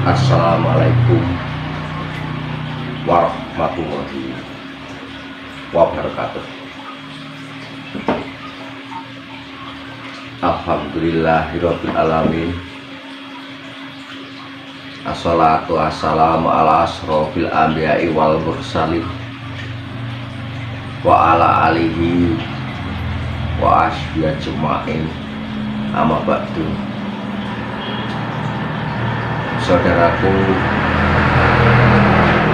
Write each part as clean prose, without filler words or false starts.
Assalamualaikum warahmatullahi wabarakatuh. Alhamdulillahirabbil alamin. Assalatu wassalamu ala asrofil anbiya'i wal mursalin wa ala alihi wa asbiya jema'in amma ba'du. Saudaraku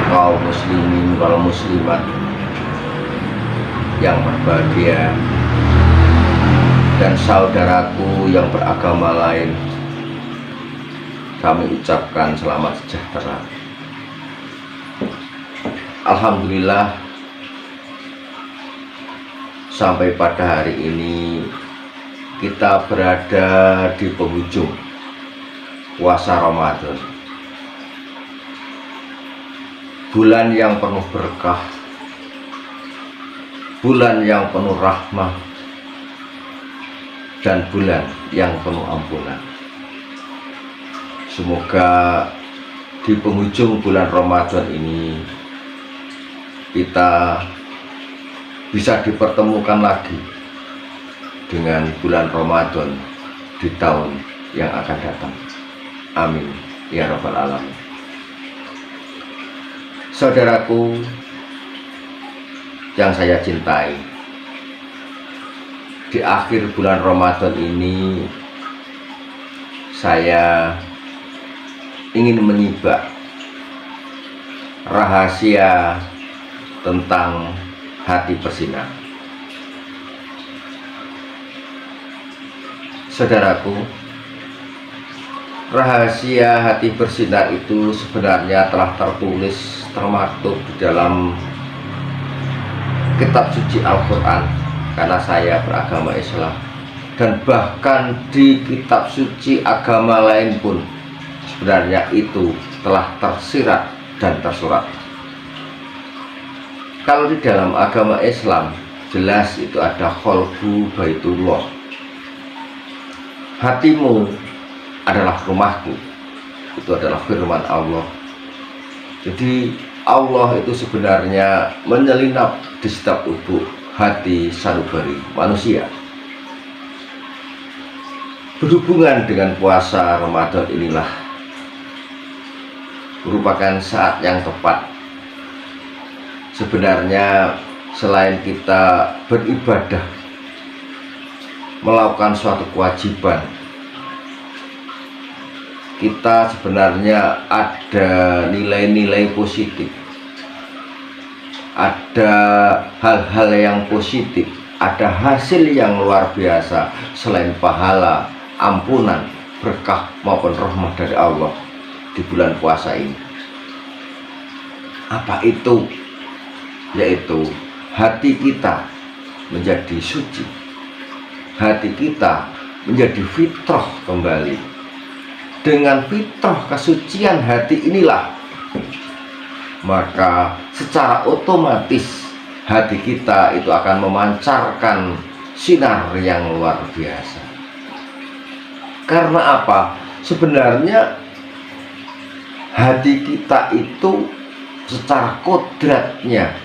kaum muslimin wal muslimat yang berbahagia dan saudaraku yang beragama lain, kami ucapkan selamat sejahtera. Alhamdulillah, sampai pada hari ini kita berada di penghujung puasa Ramadan, bulan yang penuh berkah, bulan yang penuh rahmah, dan bulan yang penuh ampunan. Semoga di penghujung bulan Ramadan ini kita bisa dipertemukan lagi dengan bulan Ramadan di tahun yang akan datang. Amin ya rabbal alamin. Saudaraku yang saya cintai, di akhir bulan Ramadan ini saya ingin menyibak rahasia tentang hati bersinar. Saudaraku, rahasia hati bersinar itu sebenarnya telah tertulis, termaktub di dalam kitab suci Al-Quran, karena saya beragama Islam, dan bahkan di kitab suci agama lain pun sebenarnya itu telah tersirat dan tersurat. Kalau di dalam agama Islam jelas itu ada qalbu baitullah, hatimu adalah rumahku, itu adalah firman Allah. Jadi Allah itu sebenarnya menyelinap di setiap lubuk hati sanubari manusia. Berhubungan dengan puasa Ramadan inilah merupakan saat yang tepat sebenarnya, selain kita beribadah, melakukan suatu kewajiban, kita sebenarnya ada nilai-nilai positif, ada hal-hal yang positif, ada hasil yang luar biasa selain pahala, ampunan, berkah maupun rahmat dari Allah di bulan puasa ini. Apa itu? Yaitu hati kita menjadi suci, hati kita menjadi fitrah kembali. Dengan fitrah kesucian hati inilah, maka secara otomatis hati kita itu akan memancarkan sinar yang luar biasa. Karena apa? Sebenarnya hati kita itu secara kodratnya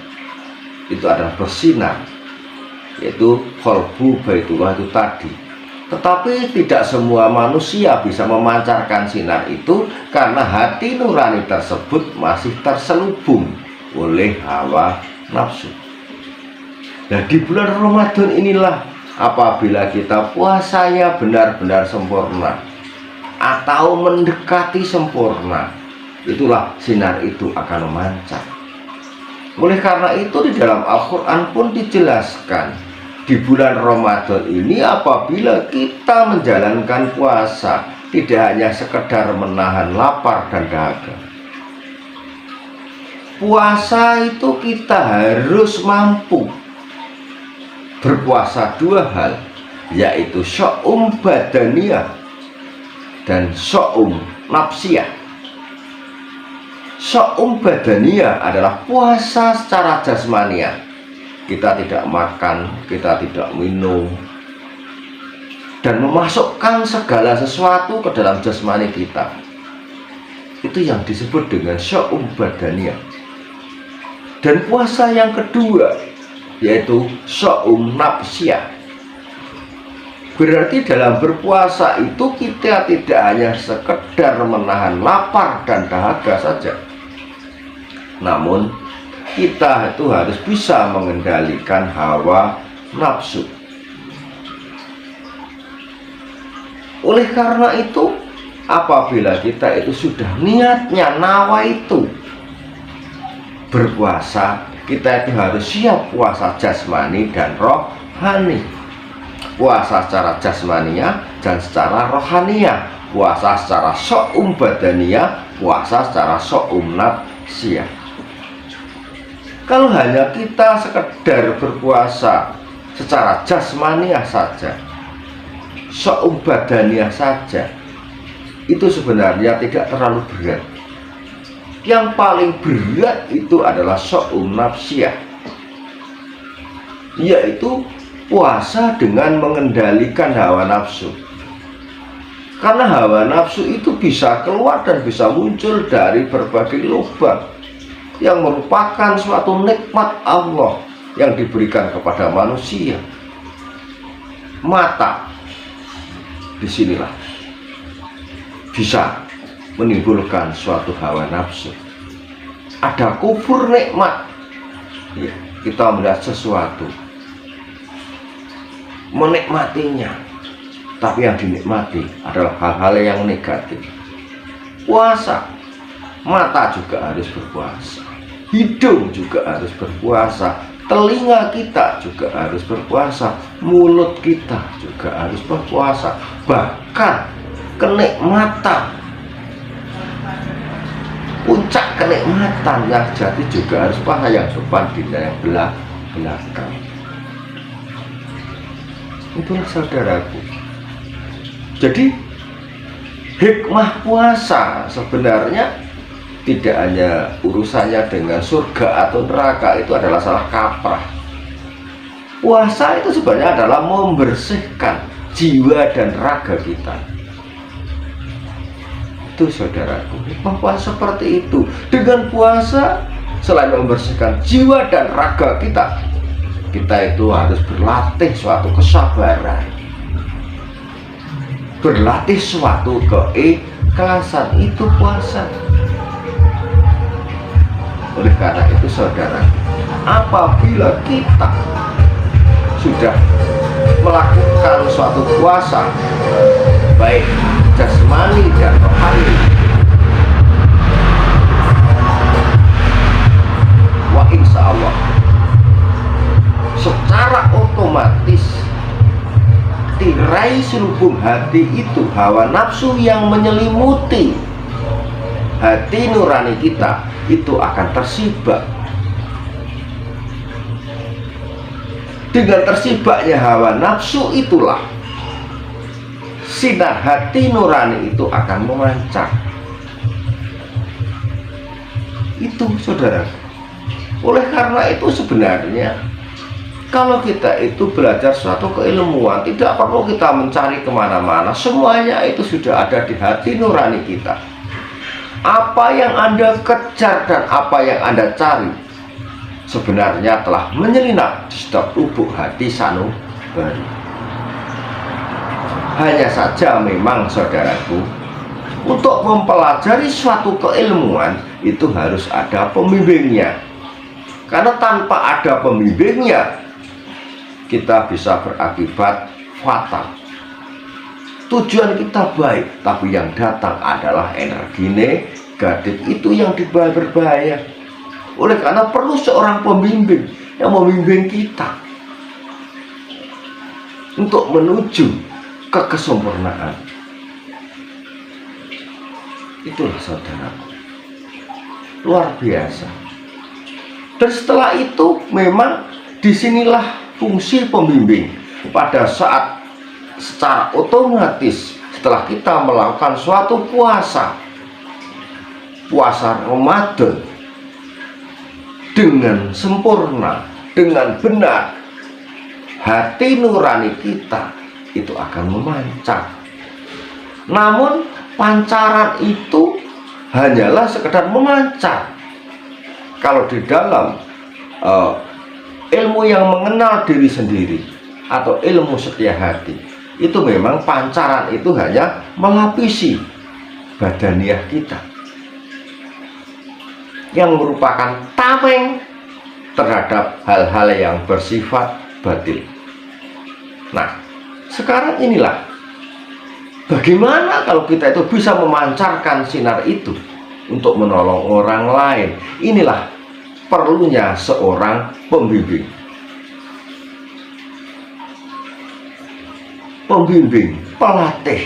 itu adalah bersinar, yaitu qalbu baitullah itu tadi. Tetapi tidak semua manusia bisa memancarkan sinar itu karena hati nurani tersebut masih terselubung oleh hawa nafsu. Nah, di bulan Ramadan inilah apabila kita puasanya benar-benar sempurna atau mendekati sempurna, itulah sinar itu akan memancar. Oleh karena itu di dalam Al-Quran pun dijelaskan, di bulan Ramadan ini apabila kita menjalankan puasa, tidak hanya sekedar menahan lapar dan dahaga. Puasa itu kita harus mampu berpuasa dua hal, yaitu sya'um badaniyah dan sya'um nafsiyah. Sya'um badaniyah adalah puasa secara jasmania. Kita tidak makan, kita tidak minum, dan memasukkan segala sesuatu ke dalam jasmani kita. Itu yang disebut dengan sya'um badaniyah. Dan puasa yang kedua yaitu sya'um nafsiyah. Berarti dalam berpuasa itu kita tidak hanya sekedar menahan lapar dan dahaga saja, namun kita itu harus bisa mengendalikan hawa nafsu. Oleh karena itu, apabila kita itu sudah niatnya nawa itu berpuasa, kita itu harus siap puasa jasmani dan rohani. Puasa secara jasmania dan secara rohania, puasa secara sya'um badaniyah, puasa secara sya'um nafsiyah. Kalau hanya kita sekedar berpuasa secara jasmaniah saja, sya'um badaniyah saja, itu sebenarnya tidak terlalu berat. Yang paling berat itu adalah sya'um nafsiyah, yaitu puasa dengan mengendalikan hawa nafsu. Karena hawa nafsu itu bisa keluar dan bisa muncul dari berbagai lubang, yang merupakan suatu nikmat Allah yang diberikan kepada manusia. Mata, disinilah bisa menimbulkan suatu hawa nafsu. Ada kufur nikmat, ya, kita melihat sesuatu, menikmatinya, tapi yang dinikmati adalah hal-hal yang negatif. Puasa, mata juga harus berpuasa, hidung juga harus berpuasa, telinga kita juga harus berpuasa, mulut kita juga harus berpuasa. Bahkan kenikmatan, puncak kenikmatan yang jadi juga harus puasa, yang depan tidak yang belakang. Itulah saudaraku. Jadi hikmah puasa sebenarnya tidak hanya urusannya dengan surga atau neraka, itu adalah salah kaprah. Puasa itu sebenarnya adalah membersihkan jiwa dan raga kita. Itu saudaraku, hikmah puasa seperti itu. Dengan puasa, selain membersihkan jiwa dan raga kita, kita itu harus berlatih suatu kesabaran, berlatih suatu keikhlasan. Itu puasa. Oleh karena itu saudara, apabila kita sudah melakukan suatu puasa, baik jasmani dan rohani, wa insya Allah secara otomatis tirai selubung hati itu, hawa nafsu yang menyelimuti hati nurani kita itu akan tersibak. Dengan tersibaknya hawa nafsu itulah sinar hati nurani itu akan memancar. Itu saudara. Oleh karena itu sebenarnya kalau kita itu belajar suatu keilmuan, tidak perlu kita mencari kemana-mana, semuanya itu sudah ada di hati nurani kita. Apa yang Anda kejar dan apa yang Anda cari sebenarnya telah menyelinap di setiap lubuk hati sanubari. Hanya saja memang saudaraku, untuk mempelajari suatu keilmuan itu harus ada pembimbingnya. Karena tanpa ada pembimbingnya, kita bisa berakibat fatal. Tujuan kita baik, tapi yang datang adalah energi negatif, itu yang berbahaya. Oleh karena perlu seorang pembimbing yang membimbing kita untuk menuju ke kesempurnaan. Itulah saudaraku, luar biasa. Dan setelah itu memang disinilah fungsi pembimbing. Pada saat secara otomatis setelah kita melakukan suatu puasa Ramadan dengan sempurna, dengan benar, hati nurani kita itu akan memancar. Namun pancaran itu hanyalah sekedar memancar. Kalau di dalam ilmu yang mengenal diri sendiri atau ilmu setia hati, itu memang pancaran itu hanya melapisi badaniah kita yang merupakan tameng terhadap hal-hal yang bersifat batil. Nah, sekarang inilah bagaimana kalau kita itu bisa memancarkan sinar itu untuk menolong orang lain. Inilah perlunya seorang pembimbing. Pembimbing, pelatih.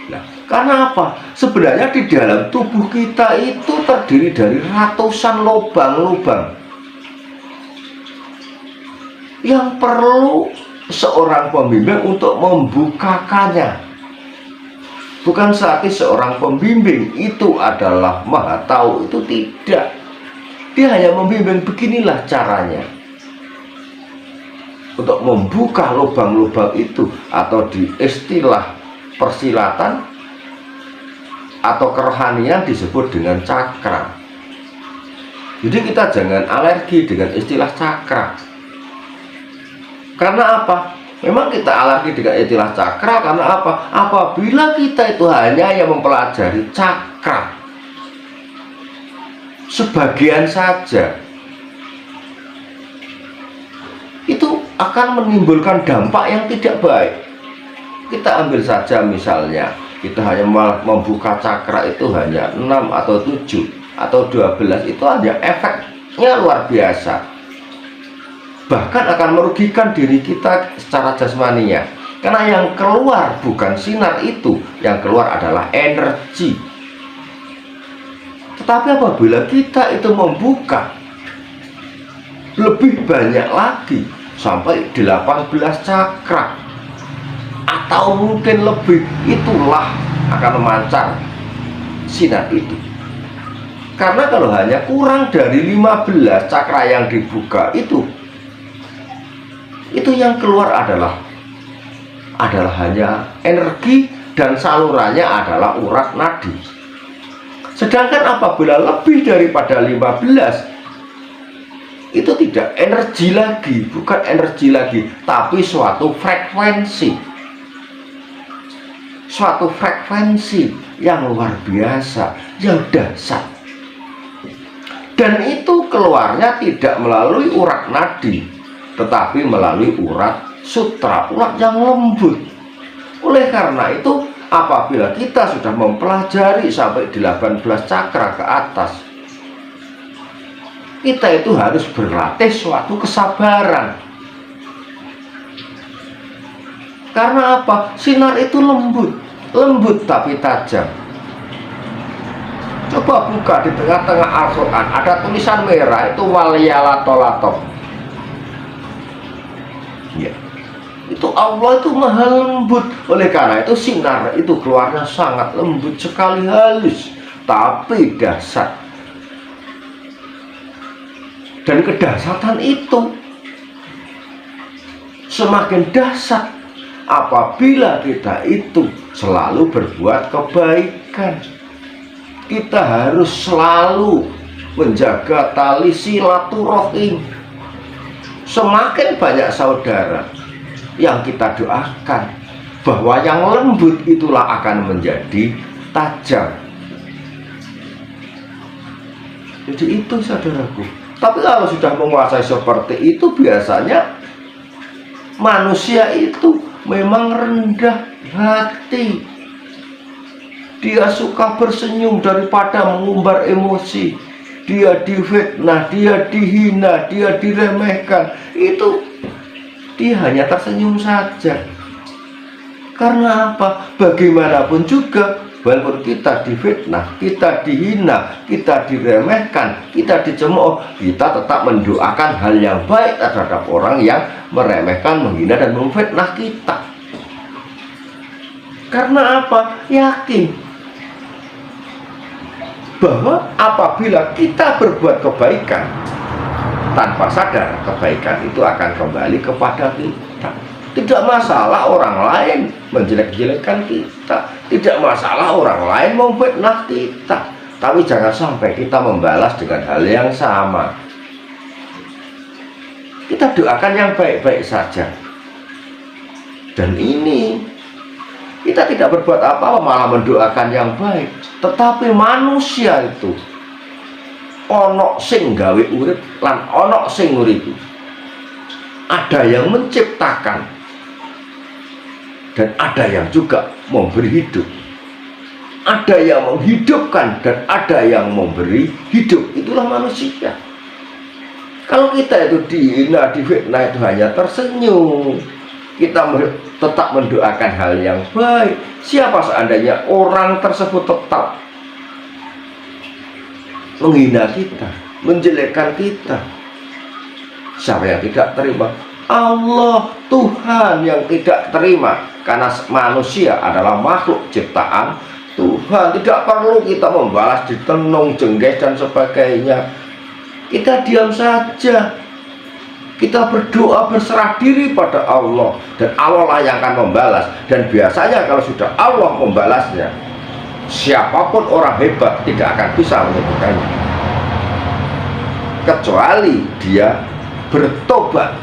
Nah, karena apa? Sebenarnya di dalam tubuh kita itu terdiri dari ratusan lubang-lubang yang perlu seorang pembimbing untuk membukakannya. Bukan berarti seorang pembimbing itu adalah maha tahu, itu tidak. Dia hanya membimbing, beginilah caranya untuk membuka lubang-lubang itu, atau di istilah persilatan atau kerohanian disebut dengan cakra. Jadi kita jangan alergi dengan istilah cakra. Karena apa? Memang kita alergi dengan istilah cakra karena apa? Apabila kita itu hanya yang mempelajari cakra sebagian saja, itu akan menimbulkan dampak yang tidak baik. Kita ambil saja misalnya, kita hanya membuka cakra itu hanya 6 atau 7 atau 12, itu hanya efeknya luar biasa. Bahkan akan merugikan diri kita secara jasmaninya. Karena yang keluar bukan sinar itu, yang keluar adalah energi. Tetapi apabila kita itu membuka lebih banyak lagi, sampai 18 cakra atau mungkin lebih, itulah akan memancar sinar itu. Karena kalau hanya kurang dari 15 cakra yang dibuka, itu yang keluar adalah hanya energi, dan salurannya adalah urat nadi. Sedangkan apabila lebih daripada 15, itu tidak energi lagi, bukan energi lagi, tapi suatu frekuensi yang luar biasa, yang dahsyat. Dan itu keluarnya tidak melalui urat nadi, tetapi melalui urat sutra, urat yang lembut. Oleh karena itu, apabila kita sudah mempelajari sampai 18 cakra ke atas, kita itu harus berlatih suatu kesabaran. Karena apa? Sinar itu lembut tapi tajam. Coba buka di tengah-tengah Al-Quran, ada tulisan merah, itu waliyalatolatop. Ya, itu Allah itu maha lembut. Oleh karena itu sinar itu keluarnya sangat lembut sekali, halus tapi dahsyat. Dan kedahsyatan itu semakin dahsyat apabila kita itu selalu berbuat kebaikan. Kita harus selalu menjaga tali silaturahim. Semakin banyak saudara yang kita doakan, bahwa yang lembut itulah akan menjadi tajam. Jadi itu saudaraku. Tapi kalau sudah menguasai seperti itu, biasanya manusia itu memang rendah hati. Dia suka bersenyum daripada mengumbar emosi. Dia difitnah, dia dihina, dia diremehkan. Itu dia hanya tersenyum saja. Karena apa? Bagaimanapun juga, walaupun kita difitnah, kita dihina, kita diremehkan, kita dicemooh, kita tetap mendoakan hal yang baik terhadap orang yang meremehkan, menghina, dan memfitnah kita. Karena apa? Yakin bahwa apabila kita berbuat kebaikan, tanpa sadar kebaikan itu akan kembali kepada kita. Tidak masalah orang lain menjelek-jelekkan kita, Tidak masalah orang lain memfitnah kita, tapi jangan sampai kita membalas dengan hal yang sama. Kita doakan yang baik-baik saja. Dan ini kita tidak berbuat apa-apa, malah mendoakan yang baik. Tetapi manusia itu ono sing gawe urip lan ono sing nguripi. Ada yang menciptakan dan ada yang juga memberi hidup. Ada yang menghidupkan dan ada yang memberi hidup. Itulah manusia. Kalau kita itu dihina, difitnah, itu hanya tersenyum. Kita tetap mendoakan hal yang baik. Siapa seandainya orang tersebut tetap menghina kita, menjelekkan kita, siapa yang tidak terima? Allah, Tuhan yang tidak terima. Karena manusia adalah makhluk ciptaan Tuhan. Tidak perlu kita membalas ditenung, jengges dan sebagainya. Kita diam saja. Kita berdoa, berserah diri pada Allah, dan Allah lah yang akan membalas. Dan biasanya kalau sudah Allah membalasnya, siapapun orang hebat tidak akan bisa menyembuhkannya, kecuali dia bertobat.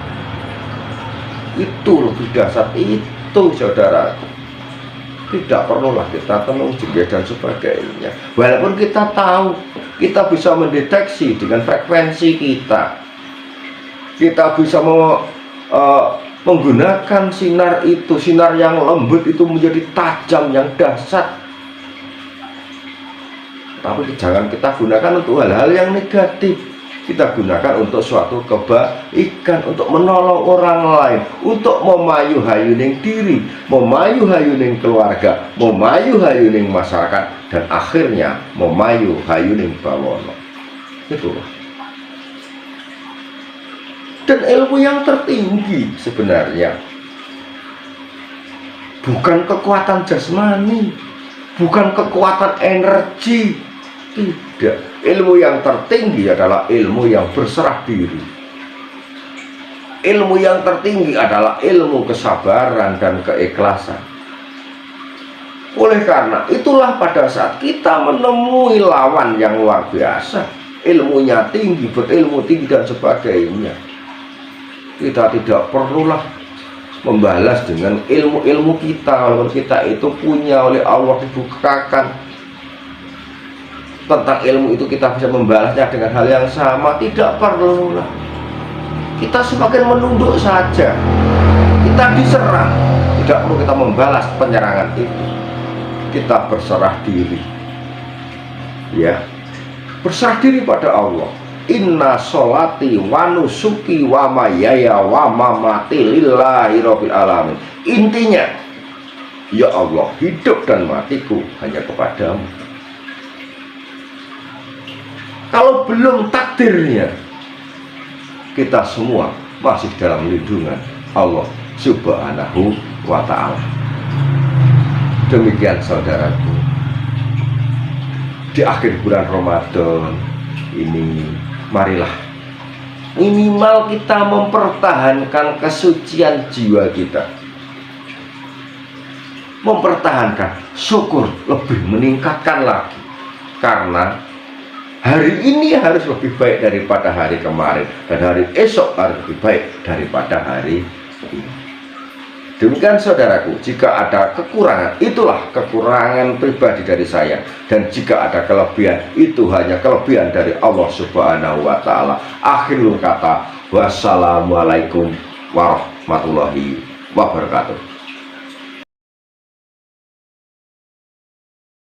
Itu lebih dasar itu, saudara. Tidak perlulah kita tenung, jengges dan sebagainya. Walaupun kita tahu, kita bisa mendeteksi dengan frekuensi kita. Kita bisa menggunakan sinar itu, sinar yang lembut itu menjadi tajam, yang dahsyat. Tapi jangan kita gunakan untuk hal-hal yang negatif. Kita gunakan untuk suatu kebaikan, untuk menolong orang lain, untuk memayu hayuning diri, memayu hayuning keluarga, memayu hayuning masyarakat, dan akhirnya memayu hayuning bawono. Itulah. Dan ilmu yang tertinggi sebenarnya bukan kekuatan jasmani, bukan kekuatan energi, tidak. Ilmu yang tertinggi adalah ilmu yang berserah diri. Ilmu yang tertinggi adalah ilmu kesabaran dan keikhlasan. Oleh karena itulah pada saat kita menemui lawan yang luar biasa, ilmunya tinggi, berilmu tinggi dan sebagainya, kita tidak perlulah membalas dengan ilmu-ilmu kita. Kalau kita itu punya oleh Allah, dibukakan tentang ilmu itu, kita bisa membalasnya dengan hal yang sama. Tidak perlulah. Kita semakin menunduk saja. Kita diserang, tidak perlu kita membalas penyerangan itu. Kita berserah diri, ya, berserah diri pada Allah. Inna sholati wa nusuki wa mayaya wa mamati lillahi rabbil alamin. Intinya, ya Allah, hidup dan matiku hanya kepadamu. Kalau belum takdirnya, kita semua masih dalam lindungan Allah Subhanahu wa ta'ala. Demikian saudaraku, di akhir bulan Ramadan ini, marilah minimal kita mempertahankan kesucian jiwa kita, mempertahankan syukur, lebih meningkatkan lagi, karena hari ini harus lebih baik daripada hari kemarin, dan hari esok harus lebih baik daripada hari ini. Demikian saudaraku, jika ada kekurangan, itulah kekurangan pribadi dari saya, dan jika ada kelebihan, itu hanya kelebihan dari Allah Subhanahu wa ta'ala. Akhirul kata, wassalamualaikum warahmatullahi wabarakatuh.